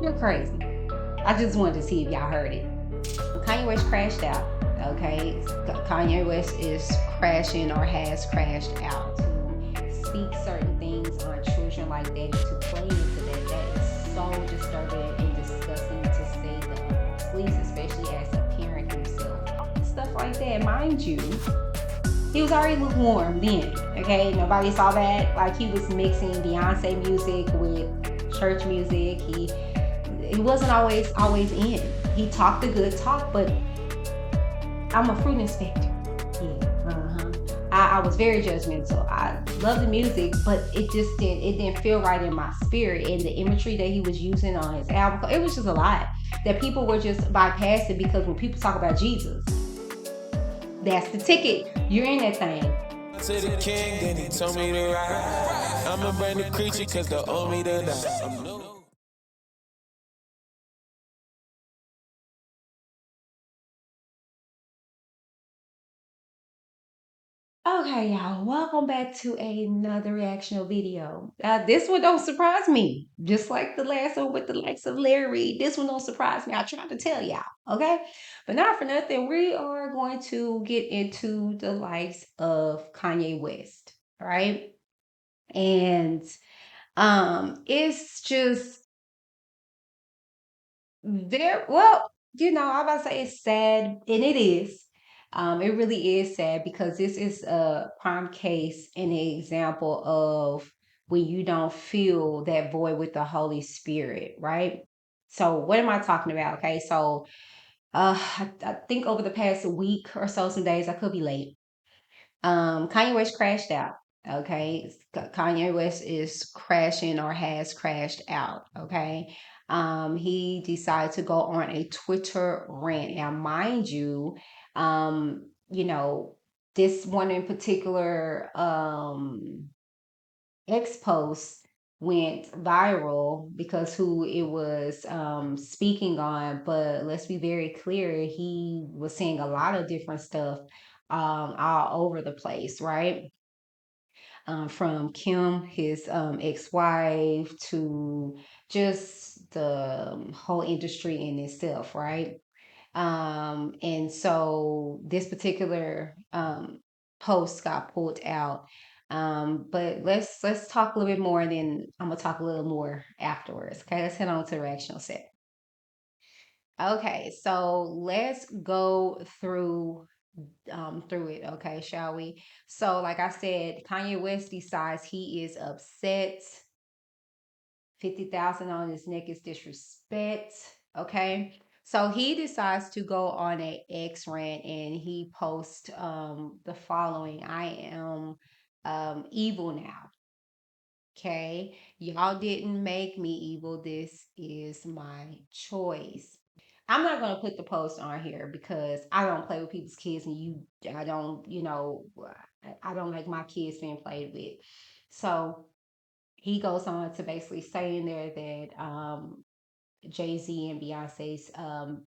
You're crazy. I just wanted to see if y'all heard it. Kanye West crashed out. Okay, Kanye West is crashing or has crashed out to speak certain things on children like that and to play into that. That is so disturbing and disgusting to say the least, especially as a parent himself. Stuff like that, mind you. He was already lukewarm then. Okay, nobody saw that. Like he was mixing Beyonce music with church music. He wasn't always in. He talked a good talk, but I'm a fruit inspector. Yeah, uh-huh. I was very judgmental. I love the music, but it didn't feel right in my spirit. And the imagery that he was using on his album, it was just a lot that people were just bypassing because when people talk about Jesus, that's the ticket. You're in that thing. To the king, then he told me to ride. I'm a brand new creature, cause they owe me to die. I'm new. Okay, y'all, welcome back to another reactional video. This one don't surprise me, just like the last one with the likes of Larry. This one don't surprise me. I tried to tell y'all, okay? But not for nothing, we are going to get into the likes of Kanye West, right? And it's just very well, I'm about to say it's sad, and it is. It really is sad because this is a prime case and an example of when you don't feel that void with the Holy Spirit, right? So, what am I talking about? Okay, so I think over the past week or so, some days I could be late. Kanye West crashed out. Okay, Kanye West is crashing or has crashed out. Okay, he decided to go on a Twitter rant. Now, mind you, you know, this one in particular, X post went viral because who it was speaking on. But let's be very clear, he was saying a lot of different stuff all over the place, right? From Kim, his ex-wife, to just the whole industry in itself, right? And so this particular post got pulled out. But let's talk a little bit more, and then I'm gonna talk a little more afterwards. Okay, let's head on to the reactional set. Okay, so let's go through it, okay, shall we? So, like I said, Kanye West decides he is upset. 50,000 on his neck is disrespect. Okay. So he decides to go on a X rant and he posts the following: I am evil now. Okay. Y'all didn't make me evil. This is my choice. I'm not going to put the post on here because I don't play with people's kids, and I don't, I don't like my kids being played with. So he goes on to basically say in there that Jay Z and Beyonce's um,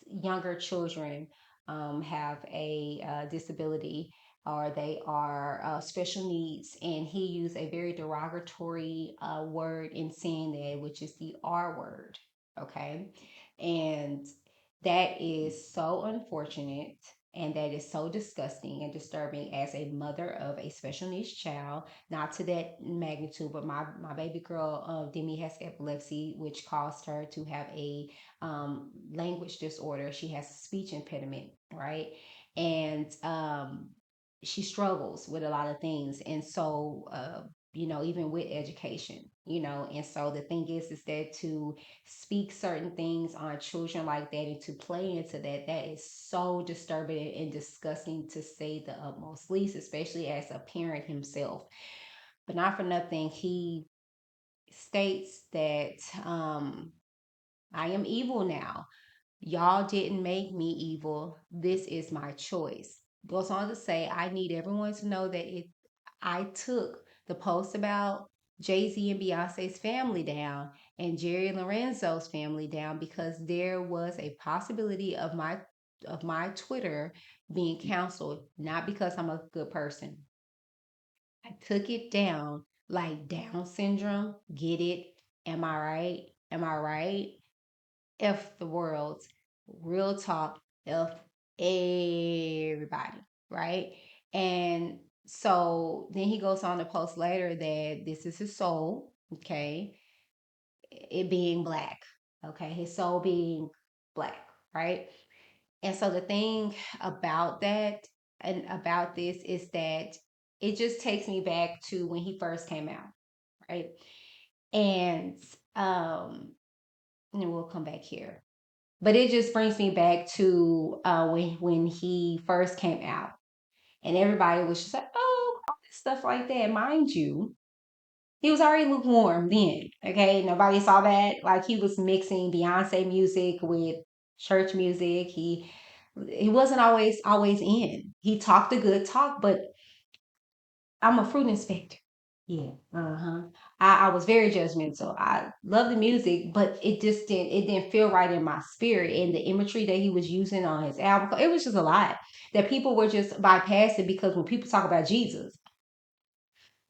younger children have a disability, or they are special needs, and he used a very derogatory word in saying that, which is the R word. Okay, and that is so unfortunate. And that is so disgusting and disturbing as a mother of a special needs child. Not to that magnitude, but my baby girl, Demi, has epilepsy, which caused her to have a language disorder. She has speech impediment, right? And she struggles with a lot of things. And so, even with education, and so the thing is that to speak certain things on children like that and to play into that, that is so disturbing and disgusting to say the utmost least, especially as a parent himself. But not for nothing, he states that I am evil now. Y'all didn't make me evil. This is my choice. Goes on to say, I need everyone to know that I took the post about Jay Z and Beyonce's family down and Jerry Lorenzo's family down because there was a possibility of my Twitter being canceled, not because I'm a good person. I took it down like Down syndrome. Get it? Am I right? Am I right? F the world. Real talk. F everybody, right? And so then he goes on to post later that this is his soul, okay? It being black, okay? His soul being black, right? And so the thing about that and about this is that it just takes me back to when he first came out, right? And and we'll come back here. But it just brings me back to when he first came out, and everybody was just like, "Oh, all this stuff like that." Mind you, he was already lukewarm then. Okay, nobody saw that. Like he was mixing Beyonce music with church music. He wasn't always in. He talked a good talk, but I'm a fruit inspector. Yeah. Uh-huh. I was very judgmental. I love the music, but it didn't feel right in my spirit. And the imagery that he was using on his album, it was just a lot that people were just bypassing because when people talk about Jesus,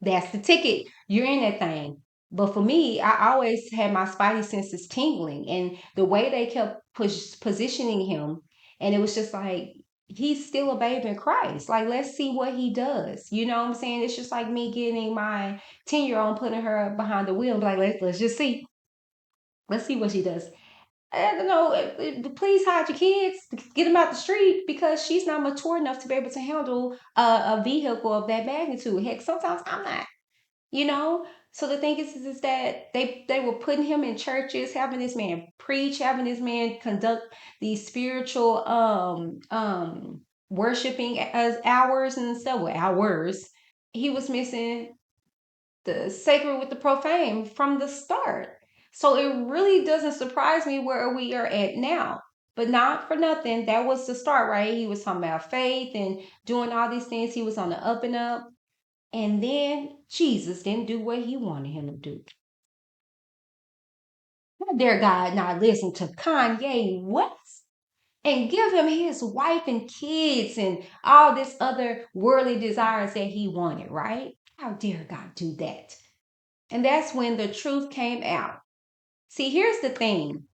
that's the ticket. You're in that thing. But for me, I always had my spidey senses tingling, and the way they kept positioning him, and it was just like he's still a babe in Christ. Like, let's see what he does. You know what I'm saying? It's just like me getting my 10-year-old, putting her behind the wheel, and be like, let's just see. Let's see what she does. I don't know. Please hide your kids. Get them out the street because she's not mature enough to be able to handle a vehicle of that magnitude. Heck, sometimes I'm not, you know. So the thing is that they were putting him in churches, having this man preach, having this man conduct these spiritual worshiping as hours and stuff. Well, hours. He was missing the sacred with the profane from the start. So it really doesn't surprise me where we are at now. But not for nothing, that was the start, right? He was talking about faith and doing all these things. He was on the up and up. And then Jesus didn't do what he wanted him to do. How dare God not listen to Kanye West and give him his wife and kids and all this other worldly desires that he wanted, right? How dare God do that? And that's when the truth came out. See, here's the thing.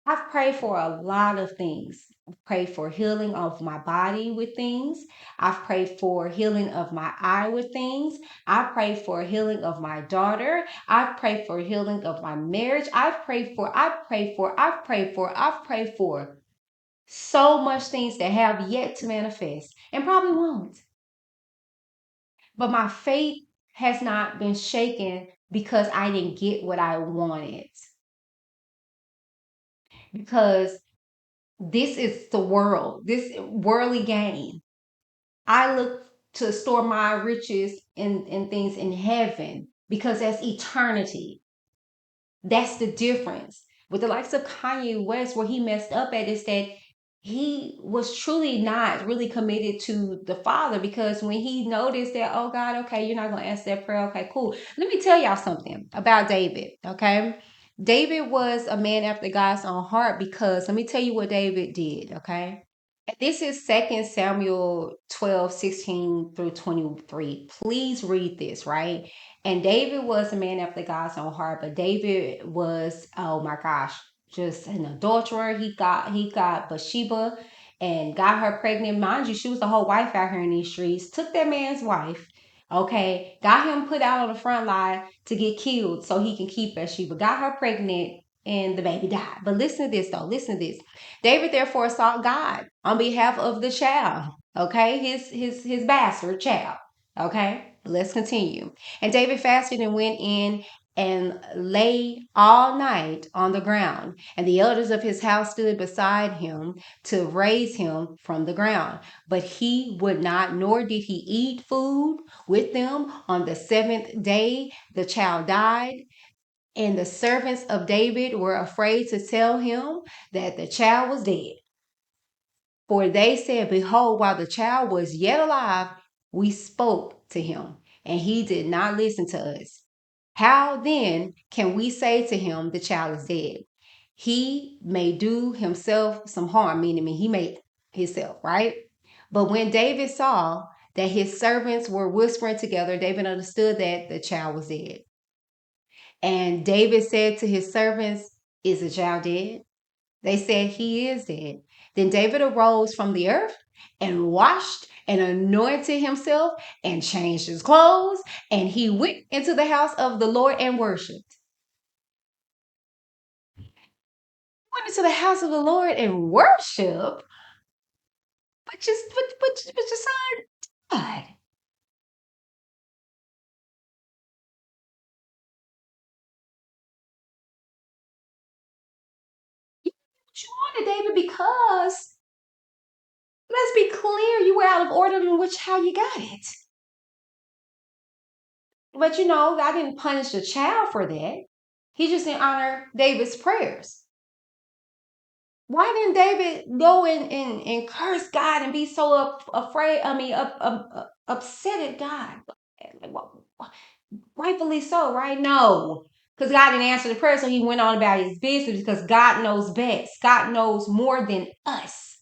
I've prayed for a lot of things. I've prayed for healing of my body with things. I've prayed for healing of my eye with things. I've prayed for healing of my daughter. I've prayed for healing of my marriage. I've prayed for so much things that have yet to manifest and probably won't. But my faith has not been shaken because I didn't get what I wanted. Because this is the world, this worldly gain. I look to store my riches in things in heaven because that's eternity. That's the difference. With the likes of Kanye West, where he messed up at is that he was truly not really committed to the Father because when he noticed that, oh God, okay, you're not going to answer that prayer. Okay, cool. Let me tell y'all something about David, okay? David was a man after God's own heart because let me tell you what David did, okay? This is 2 Samuel 12:16 through 23. Please read this, right? And David was a man after God's own heart, but David was, oh my gosh, just an adulterer. He got Bathsheba and got her pregnant. Mind you, she was the whole wife out here in these streets. Took that man's wife, okay, got him put out on the front line to get killed so he can keep Bathsheba. Got her pregnant and the baby died. But listen to this though. Listen to this. David therefore sought God on behalf of the child, okay, his bastard child, okay. Let's continue. And David fasted and went in and lay all night on the ground. And the elders of his house stood beside him to raise him from the ground. But he would not, nor did he eat food with them. On the seventh day, the child died. And the servants of David were afraid to tell him that the child was dead. For they said, behold, while the child was yet alive, we spoke to him, and he did not listen to us. How then can we say to him, the child is dead? He may do himself some harm, meaning he made himself, right? But when David saw that his servants were whispering together, David understood that the child was dead. And David said to his servants, is the child dead? They said, he is dead. Then David arose from the earth and washed and anointed himself and changed his clothes. And he went into the house of the Lord and worshiped. Went into the house of the Lord and worship, but your son died. You wanted David because, let's be clear, you were out of order in which how you got it. But God didn't punish the child for that. He just didn't honor David's prayers. Why didn't David go and curse God and be so afraid? I mean, upset at God. Like, rightfully so, right? No, because God didn't answer the prayer, so he went on about his business because God knows best. God knows more than us.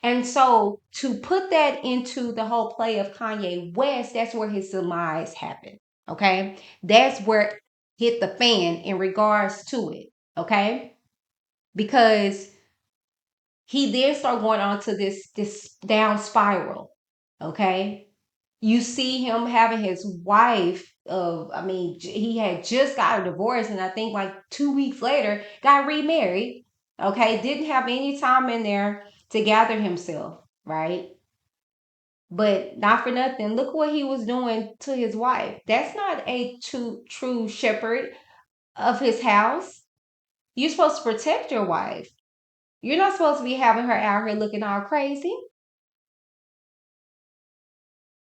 And so to put that into the whole play of Kanye West, that's where his demise happened. Okay. That's where it hit the fan in regards to it. Okay. Because he then started going on to this down spiral. Okay. You see him having his wife of, I mean, he had just got a divorce, and I think like 2 weeks later got remarried. Okay. Didn't have any time in there to gather himself, right? But not for nothing, look what he was doing to his wife. That's not a true shepherd of his house. You're supposed to protect your wife. You're not supposed to be having her out here looking all crazy.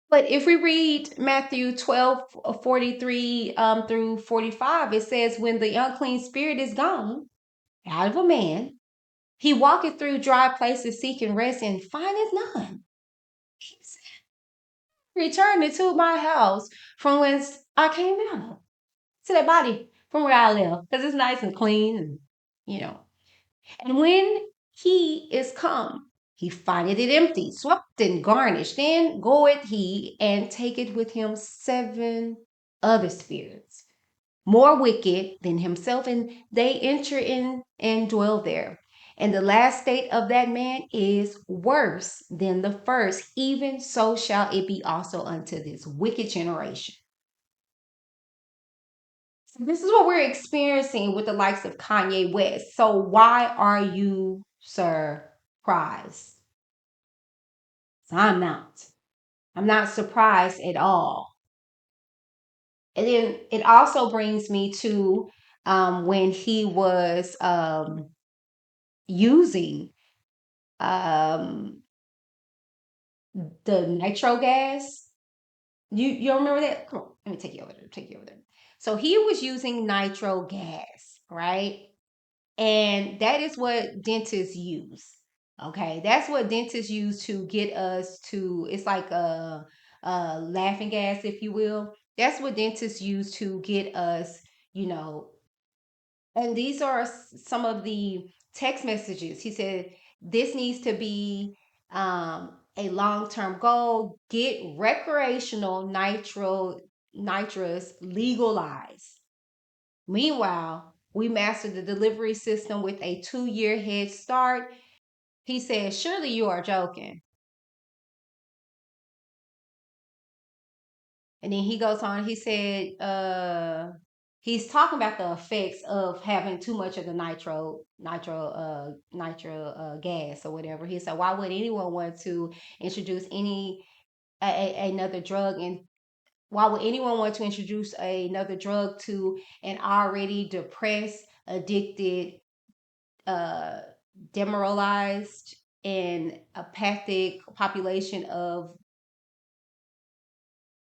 But if we read Matthew 12:43 through 45, it says, when the unclean spirit is gone out of a man, he walketh through dry places seeking rest and findeth none. He said, return into my house from whence I came out. To that body from where I live, because it's nice and clean, and you know. And when he is come, he findeth it empty, swept and garnished. Then goeth he and taketh with him 7 other spirits, more wicked than himself, and they enter in and dwell there. And the last state of that man is worse than the first. Even so shall it be also unto this wicked generation. This is what we're experiencing with the likes of Kanye West. So why are you surprised? So I'm not. I'm not surprised at all. And then it also brings me to when he was using um, the nitro gas. You don't remember that? Come on, let me take you over there. Take you over there. So he was using nitro gas, right? And that is what dentists use. Okay, that's what dentists use to get us to. It's like a laughing gas, if you will. That's what dentists use to get us, you know. And these are some of the text messages. He said this needs to be a long-term goal. Get recreational nitrous legalized. Meanwhile, we mastered the delivery system with a 2-year head start. He said, surely you are joking. And then he goes on, he said, he's talking about the effects of having too much of the nitro gas or whatever. He said, why would anyone want to introduce another drug, and why would anyone want to introduce another drug to an already depressed, addicted, uh, demoralized, and apathic population of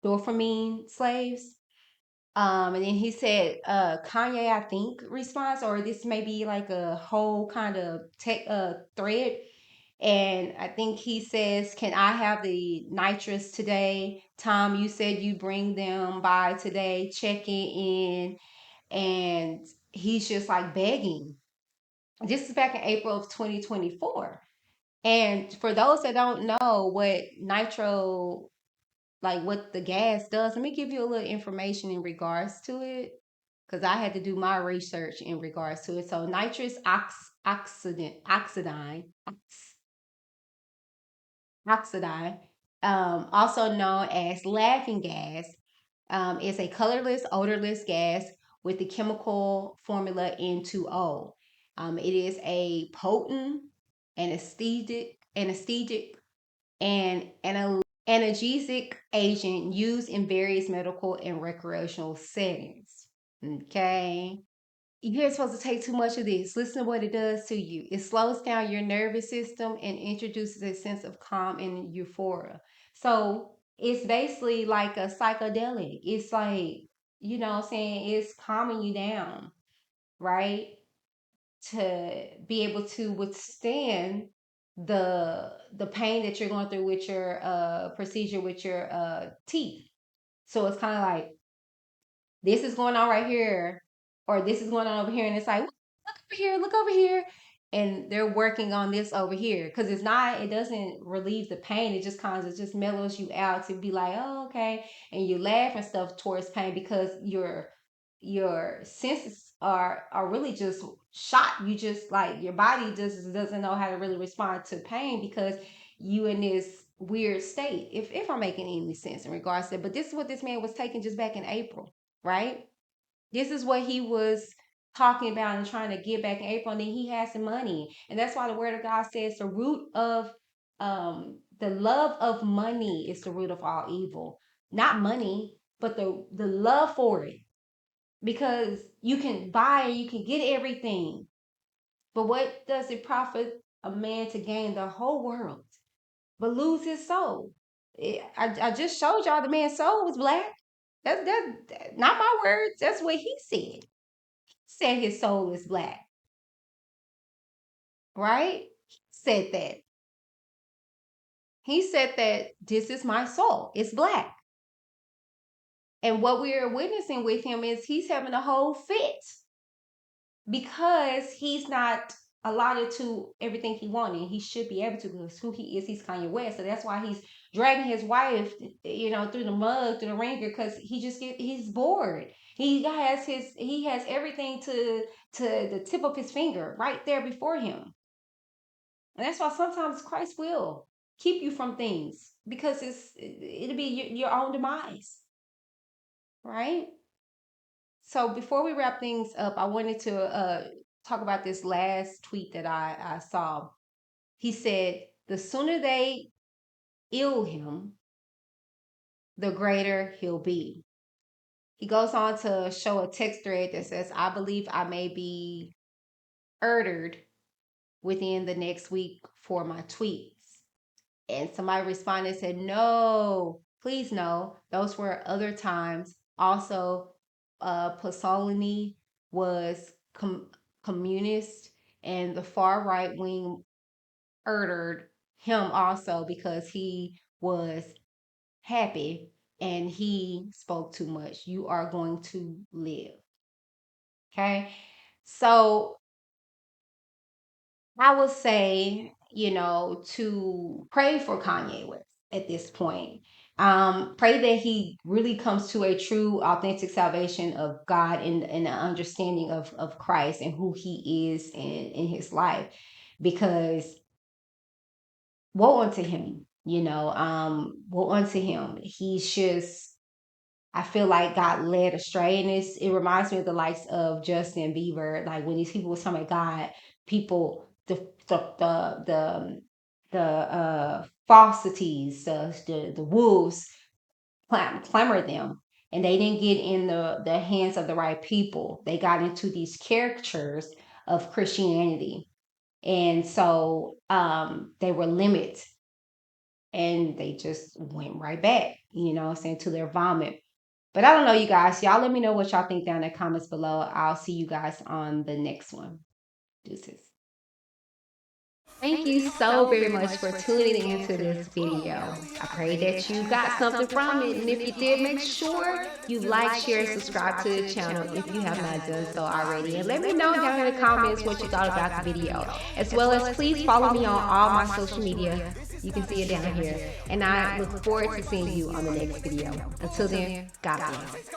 dopamine slaves? And then he said, Kanye, I think, response, or this may be like a whole kind of tech thread. And I think he says, can I have the nitrous today? Tom, you said you bring them by today, checking in. And he's just like begging. This is back in April of 2024. And for those that don't know what nitro, like what the gas does, let me give you a little information in regards to it. because I had to do my research in regards to it. So nitrous oxide, also known as laughing gas, is a colorless, odorless gas with the chemical formula N2O. It is a potent anesthetic and analgesic agent used in various medical and recreational settings. Okay. You ain't supposed to take too much of this. Listen to what it does to you. It slows down your nervous system and introduces a sense of calm and euphoria. So it's basically like a psychedelic. It's like, what I'm saying, it's calming you down, right? To be able to withstand the pain that you're going through with your procedure with your teeth. So it's kind of like, this is going on right here, or this is going on over here, and it's like, look over here, and they're working on this over here, because it doesn't relieve the pain. It just kind of just mellows you out to be like, oh, okay, and you laugh and stuff towards pain, because your senses are really just shot. You just, like, your body just doesn't know how to really respond to pain, because you in this weird state, if I'm making any sense in regards to it. But this is what this man was taking just back in April, right? This is what he was talking about and trying to get back in April. And then he had some money. And that's why the word of God says the root of the love of money is the root of all evil. Not money, but the love for it. Because you can buy, you can get everything. But what does it profit a man to gain the whole world but lose his soul? I just showed y'all the man's soul was black. That's not my words. That's what he said. Said his soul is black, right? He said that. He said that this is my soul. It's black. And what we are witnessing with him is he's having a whole fit because he's not allotted to everything he wanted. He should be able to, because who he is, he's Kanye West. So that's why he's dragging his wife, through the mud, through the ringer, because he's bored. He has everything to the tip of his finger right there before him. And that's why sometimes Christ will keep you from things, because it'll be your own demise, right? So before we wrap things up, I wanted to talk about this last tweet that I saw. He said, the sooner they ill him, the greater he'll be. He goes on to show a text thread that says, I believe I may be murdered within the next week for my tweets. And somebody responded and said, no, please no. Those were other times. Also, Pasolini was communist, and the far right wing murdered him also because he was happy and he spoke too much. You are going to live. Okay. So I would say, to pray for Kanye West at this point. Pray that he really comes to a true, authentic salvation of God, and an understanding of Christ and who he is in his life. Because woe unto him, woe unto him. He's just, I feel like, got led astray, and it reminds me of the likes of Justin Bieber. Like when these people was talking about God, people, the falsities, the wolves clamor them, and they didn't get in the hands of the right people. They got into these caricatures of Christianity, and so they were limited, and they just went right back, saying, to their vomit. But I don't know, you guys. Y'all let me know what y'all think down in the comments below. I'll see you guys on the next one. Deuces. Thank you so very much for tuning into this video. I pray that you got something from it. And if you did, make sure you like, share, and subscribe to the channel if you have not done so already. And let me know down in the comments what you thought about the video. As well as, please follow me on all my social media. You can see it down here. And I look forward to seeing you on the next video. Until then, God bless.